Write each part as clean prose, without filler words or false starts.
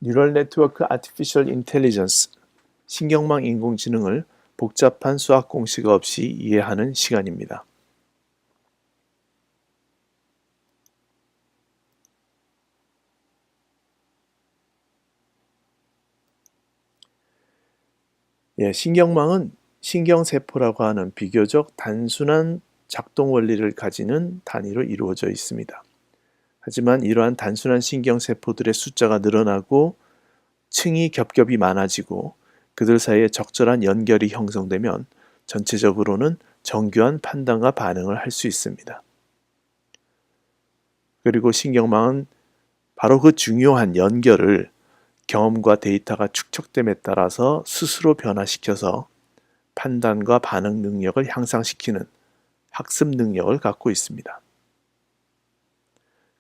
뉴럴 네트워크 아티피셜 인텔리전스, 신경망 인공지능을 복잡한 수학 공식 없이 이해하는 시간입니다. 신경망은 신경세포라고 하는 비교적 단순한 작동 원리를 가지는 단위로 이루어져 있습니다. 하지만 이러한 단순한 신경세포들의 숫자가 늘어나고 층이 겹겹이 많아지고 그들 사이에 적절한 연결이 형성되면 전체적으로는 정교한 판단과 반응을 할 수 있습니다. 그리고 신경망은 바로 그 중요한 연결을 경험과 데이터가 축적됨에 따라서 스스로 변화시켜서 판단과 반응 능력을 향상시키는 학습 능력을 갖고 있습니다.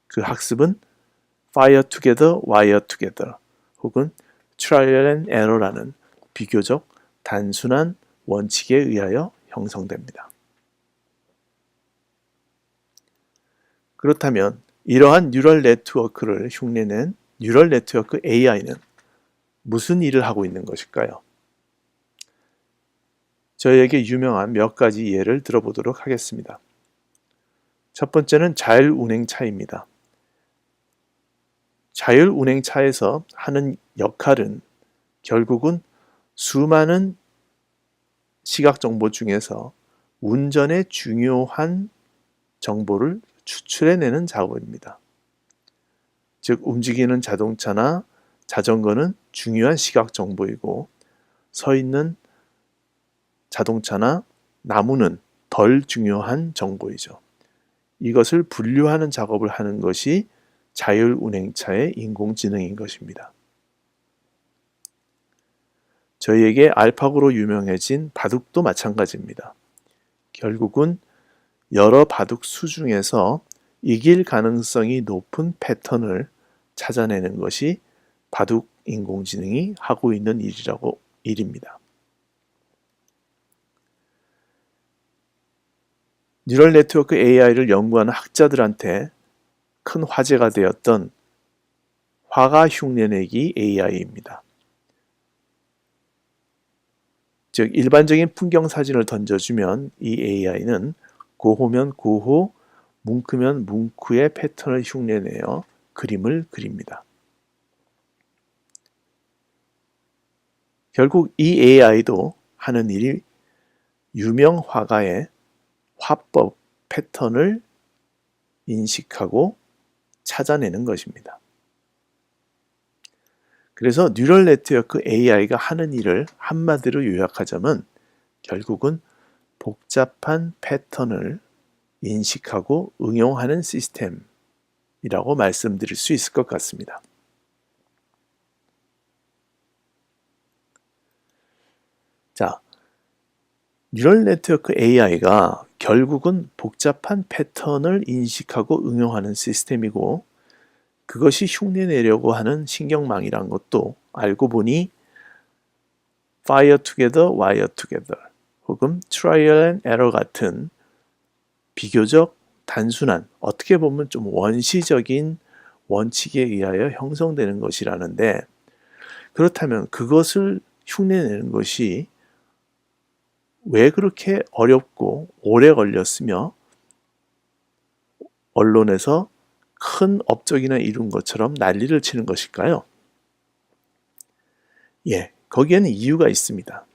그 학습은 Fire Together, Wire Together 혹은 Trial and Error라는 비교적 단순한 원칙에 의하여 형성됩니다. 그렇다면 이러한 뉴럴 네트워크를 흉내낸 뉴럴 네트워크 AI는 무슨 일을 하고 있는 것일까요? 저희에게 유명한 몇 가지 예를 들어보도록 하겠습니다. 첫 번째는 자율운행차입니다. 자율운행차에서 하는 역할은 결국은 수많은 시각 정보 중에서 운전에 중요한 정보를 추출해내는 작업입니다. 즉 움직이는 자동차나 자전거는 중요한 시각 정보이고 서 있는 자동차나 나무는 덜 중요한 정보이죠. 이것을 분류하는 작업을 하는 것이 자율운행차의 인공지능인 것입니다. 저희에게 알파고로 유명해진 바둑도 마찬가지입니다. 결국은 여러 바둑 수 중에서 이길 가능성이 높은 패턴을 찾아내는 것이 바둑 인공지능이 하고 있는 일입니다. 뉴럴 네트워크 AI를 연구하는 학자들한테 큰 화제가 되었던 화가 흉내내기 AI입니다. 즉 일반적인 풍경 사진을 던져주면 이 AI는 고호면 고호, 뭉크면 뭉크의 패턴을 흉내내어 그림을 그립니다. 결국 이 AI도 하는 일이 유명 화가의 화법, 패턴을 인식하고 찾아내는 것입니다. 그래서 뉴럴 네트워크 AI가 하는 일을 한마디로 요약하자면 결국은 복잡한 패턴을 인식하고 응용하는 시스템이라고 말씀드릴 수 있을 것 같습니다. 자, 뉴럴 네트워크 AI가 결국은 복잡한 패턴을 인식하고 응용하는 시스템이고 그것이 흉내내려고 하는 신경망이란 것도 알고 보니 Fire Together, Wire Together 혹은 Trial and Error 같은 비교적 단순한 어떻게 보면 좀 원시적인 원칙에 의하여 형성되는 것이라는데 그렇다면 그것을 흉내내는 것이 왜 그렇게 어렵고 오래 걸렸으며 언론에서 큰 업적이나 이룬 것처럼 난리를 치는 것일까요? 거기에는 이유가 있습니다.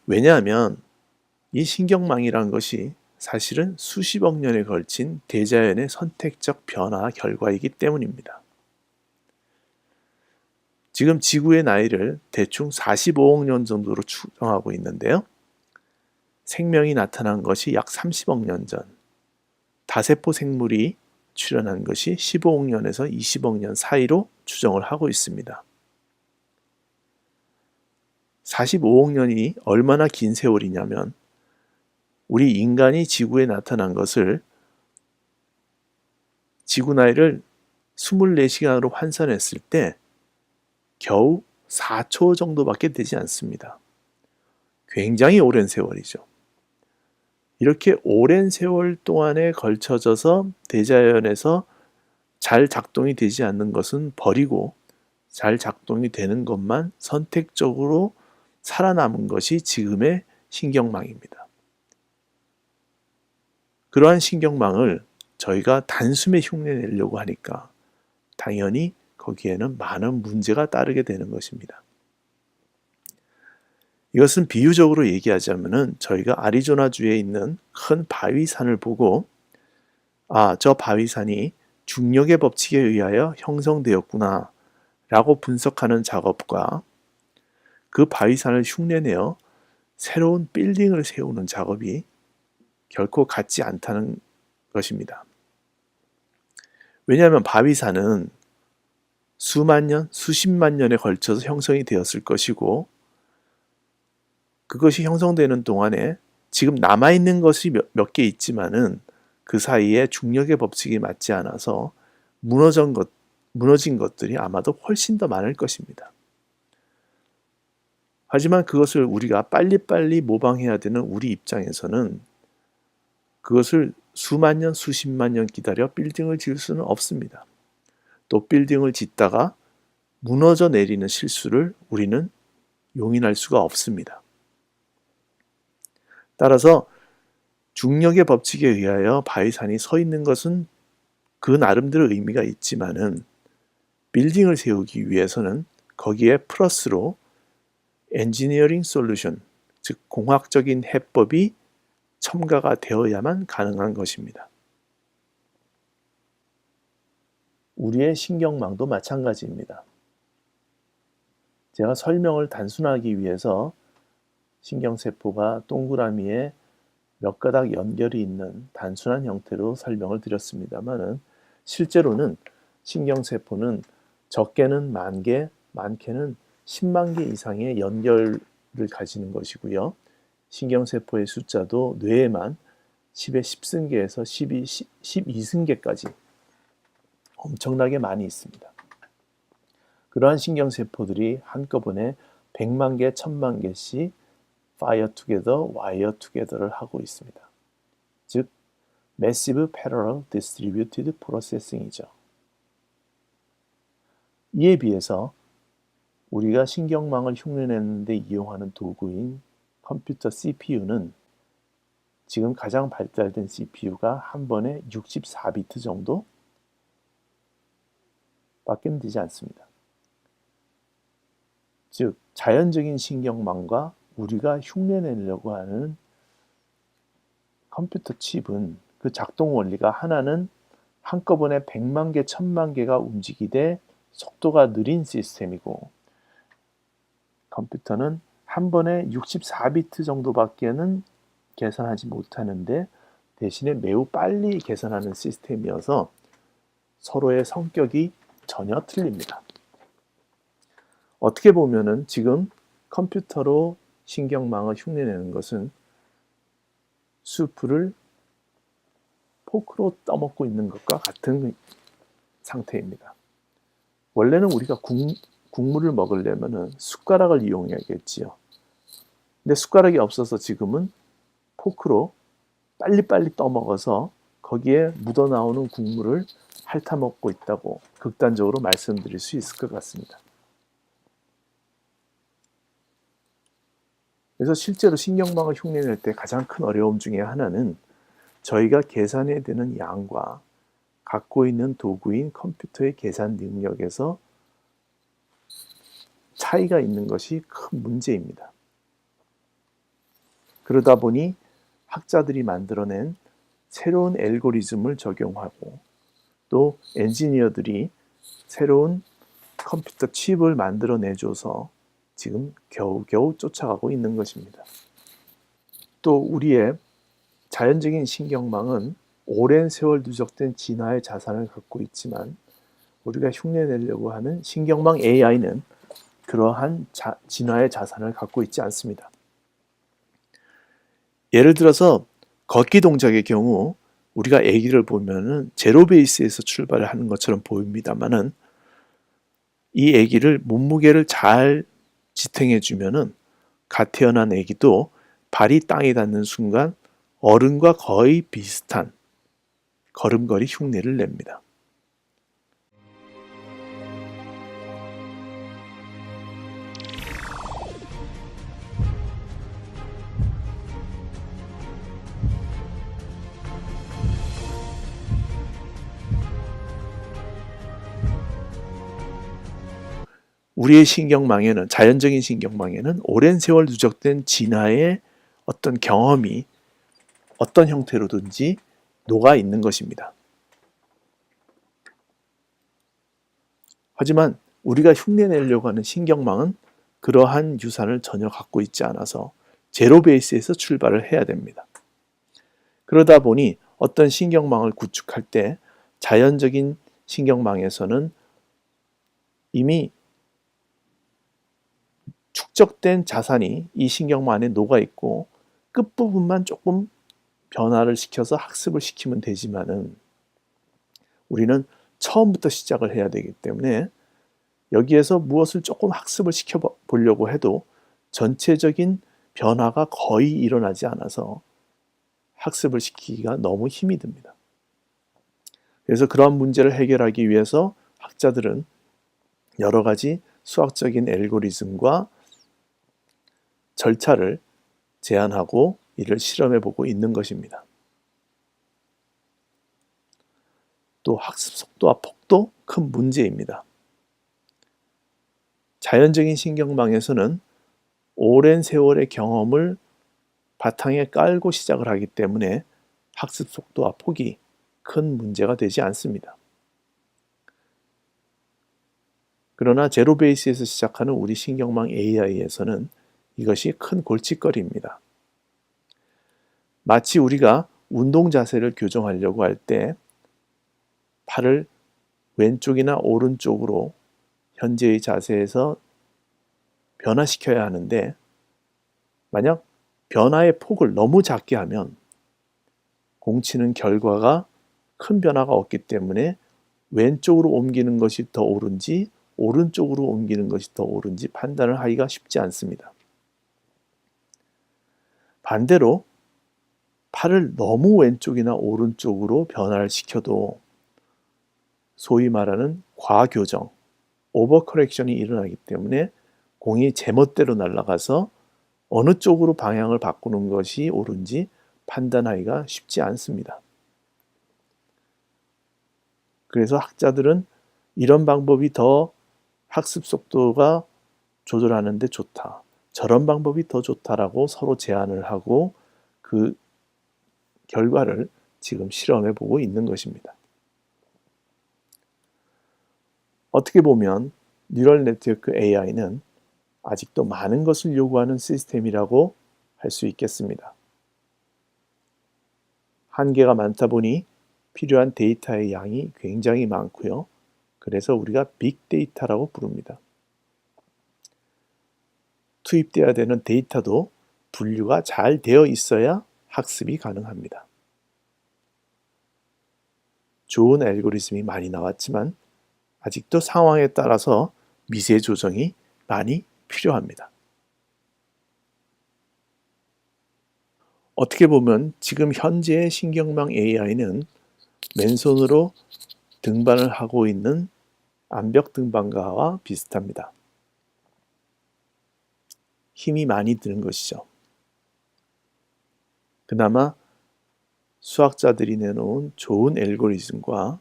왜냐하면 이 신경망이란 것이 사실은 수십억 년에 걸친 대자연의 선택적 변화 결과이기 때문입니다. 지금 지구의 나이를 대충 45억 년 정도로 추정하고 있는데요. 생명이 나타난 것이 약 30억 년 전, 다세포 생물이 출현한 것이 15억 년에서 20억 년 사이로 추정을 하고 있습니다. 45억 년이 얼마나 긴 세월이냐면 우리 인간이 지구에 나타난 것을 지구 나이를 24시간으로 환산했을 때 겨우 4초 정도밖에 되지 않습니다. 굉장히 오랜 세월이죠. 이렇게 오랜 세월 동안에 걸쳐져서 대자연에서 잘 작동이 되지 않는 것은 버리고 잘 작동이 되는 것만 선택적으로 살아남은 것이 지금의 신경망입니다. 그러한 신경망을 저희가 단숨에 흉내내려고 하니까 당연히 거기에는 많은 문제가 따르게 되는 것입니다. 이것은 비유적으로 얘기하자면 저희가 아리조나주에 있는 큰 바위산을 보고 저 바위산이 중력의 법칙에 의하여 형성되었구나 라고 분석하는 작업과 그 바위산을 흉내내어 새로운 빌딩을 세우는 작업이 결코 같지 않다는 것입니다. 왜냐하면 바위산은 수만 년, 수십만 년에 걸쳐서 형성이 되었을 것이고 그것이 형성되는 동안에 지금 남아있는 것이 몇 개 있지만은 그 사이에 중력의 법칙이 맞지 않아서 무너진 것들이 아마도 훨씬 더 많을 것입니다. 하지만 그것을 우리가 빨리빨리 모방해야 되는 우리 입장에서는 그것을 수만 년, 수십만 년 기다려 빌딩을 지을 수는 없습니다. 또 빌딩을 짓다가 무너져 내리는 실수를 우리는 용인할 수가 없습니다. 따라서 중력의 법칙에 의하여 바위산이 서 있는 것은 그 나름대로 의미가 있지만은 빌딩을 세우기 위해서는 거기에 플러스로 엔지니어링 솔루션, 즉 공학적인 해법이 첨가가 되어야만 가능한 것입니다. 우리의 신경망도 마찬가지입니다. 제가 설명을 단순하기 위해서 신경세포가 동그라미에 몇 가닥 연결이 있는 단순한 형태로 설명을 드렸습니다만은 실제로는 신경세포는 적게는 10,000개, 많게는 10만 개 이상의 연결을 가지는 것이고요. 신경세포의 숫자도 뇌에만 10의 10승계에서 12승계까지 엄청나게 많이 있습니다. 그러한 신경세포들이 한꺼번에 100만 개, 1000만 개씩 fire together, wire together를 하고 있습니다. 즉, massive parallel distributed processing이죠. 이에 비해서 우리가 신경망을 흉내내는 데 이용하는 도구인 컴퓨터 CPU는 지금 가장 발달된 CPU가 한 번에 64비트 정도 밖에 되지 않습니다. 즉, 자연적인 신경망과 우리가 흉내내려고 하는 컴퓨터 칩은 그 작동 원리가 하나는 한꺼번에 100만 개, 1000만 개가 움직이되 속도가 느린 시스템이고 컴퓨터는 한 번에 64비트 정도밖에는 계산하지 못하는데 대신에 매우 빨리 계산하는 시스템이어서 서로의 성격이 전혀 틀립니다. 어떻게 보면은 지금 컴퓨터로 신경망을 흉내내는 것은 수프를 포크로 떠먹고 있는 것과 같은 상태입니다. 원래는 우리가 국물을 먹으려면 숟가락을 이용해야겠지요. 근데 숟가락이 없어서 지금은 포크로 빨리빨리 떠먹어서 거기에 묻어나오는 국물을 핥아먹고 있다고 극단적으로 말씀드릴 수 있을 것 같습니다. 그래서 실제로 신경망을 흉내낼 때 가장 큰 어려움 중에 하나는 저희가 계산해야 되는 양과 갖고 있는 도구인 컴퓨터의 계산 능력에서 차이가 있는 것이 큰 문제입니다. 그러다 보니 학자들이 만들어낸 새로운 알고리즘을 적용하고 또 엔지니어들이 새로운 컴퓨터 칩을 만들어내줘서 지금 겨우겨우 쫓아가고 있는 것입니다. 또 우리의 자연적인 신경망은 오랜 세월 누적된 진화의 자산을 갖고 있지만 우리가 흉내내려고 하는 신경망 AI는 그러한 진화의 자산을 갖고 있지 않습니다. 예를 들어서 걷기 동작의 경우 우리가 아기를 보면은 제로 베이스에서 출발을 하는 것처럼 보입니다만은 이 아기를 몸무게를 잘 지탱해 주면은 갓 태어난 아기도 발이 땅에 닿는 순간 어른과 거의 비슷한 걸음걸이 흉내를 냅니다. 우리의 신경망에는, 자연적인 신경망에는 오랜 세월 누적된 진화의 어떤 경험이 어떤 형태로든지 녹아 있는 것입니다. 하지만 우리가 흉내내려고 하는 신경망은 그러한 유산을 전혀 갖고 있지 않아서 제로 베이스에서 출발을 해야 됩니다. 그러다 보니 어떤 신경망을 구축할 때 자연적인 신경망에서는 이미 축적된 자산이 이 신경망 안에 녹아 있고 끝부분만 조금 변화를 시켜서 학습을 시키면 되지만은 우리는 처음부터 시작을 해야 되기 때문에 여기에서 무엇을 조금 학습을 시켜 보려고 해도 전체적인 변화가 거의 일어나지 않아서 학습을 시키기가 너무 힘이 듭니다. 그래서 그러한 문제를 해결하기 위해서 학자들은 여러 가지 수학적인 알고리즘과 절차를 제안하고 이를 실험해 보고 있는 것입니다. 또 학습 속도와 폭도 큰 문제입니다. 자연적인 신경망에서는 오랜 세월의 경험을 바탕에 깔고 시작을 하기 때문에 학습 속도와 폭이 큰 문제가 되지 않습니다. 그러나 제로 베이스에서 시작하는 우리 신경망 AI에서는 이것이 큰 골칫거리입니다. 마치 우리가 운동 자세를 교정하려고 할 때 팔을 왼쪽이나 오른쪽으로 현재의 자세에서 변화시켜야 하는데 만약 변화의 폭을 너무 작게 하면 공치는 결과가 큰 변화가 없기 때문에 왼쪽으로 옮기는 것이 더 옳은지 오른쪽으로 옮기는 것이 더 옳은지 판단을 하기가 쉽지 않습니다. 반대로 팔을 너무 왼쪽이나 오른쪽으로 변화를 시켜도 소위 말하는 과교정, 오버커렉션이 일어나기 때문에 공이 제멋대로 날아가서 어느 쪽으로 방향을 바꾸는 것이 옳은지 판단하기가 쉽지 않습니다. 그래서 학자들은 이런 방법이 더 학습 속도가 조절하는 데 좋다. 저런 방법이 더 좋다라고 서로 제안을 하고 그 결과를 지금 실험해 보고 있는 것입니다. 어떻게 보면 뉴럴 네트워크 AI는 아직도 많은 것을 요구하는 시스템이라고 할 수 있겠습니다. 한계가 많다 보니 필요한 데이터의 양이 굉장히 많고요. 그래서 우리가 빅데이터라고 부릅니다. 투입되어야 되는 데이터도 분류가 잘 되어 있어야 학습이 가능합니다. 좋은 알고리즘이 많이 나왔지만 아직도 상황에 따라서 미세 조정이 많이 필요합니다. 어떻게 보면 지금 현재의 신경망 AI는 맨손으로 등반을 하고 있는 암벽 등반가와 비슷합니다. 힘이 많이 드는 것이죠. 그나마 수학자들이 내놓은 좋은 알고리즘과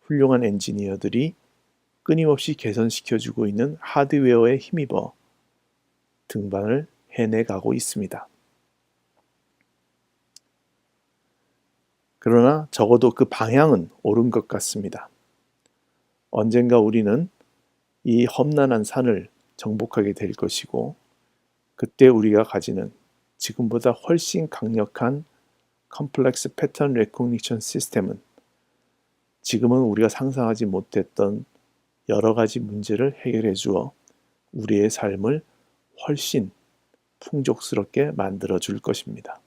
훌륭한 엔지니어들이 끊임없이 개선시켜주고 있는 하드웨어에 힘입어 등반을 해내가고 있습니다. 그러나 적어도 그 방향은 옳은 것 같습니다. 언젠가 우리는 이 험난한 산을 정복하게 될 것이고 그때 우리가 가지는 지금보다 훨씬 강력한 컴플렉스 패턴 레코그니션 시스템은 지금은 우리가 상상하지 못했던 여러 가지 문제를 해결해 주어 우리의 삶을 훨씬 풍족스럽게 만들어 줄 것입니다.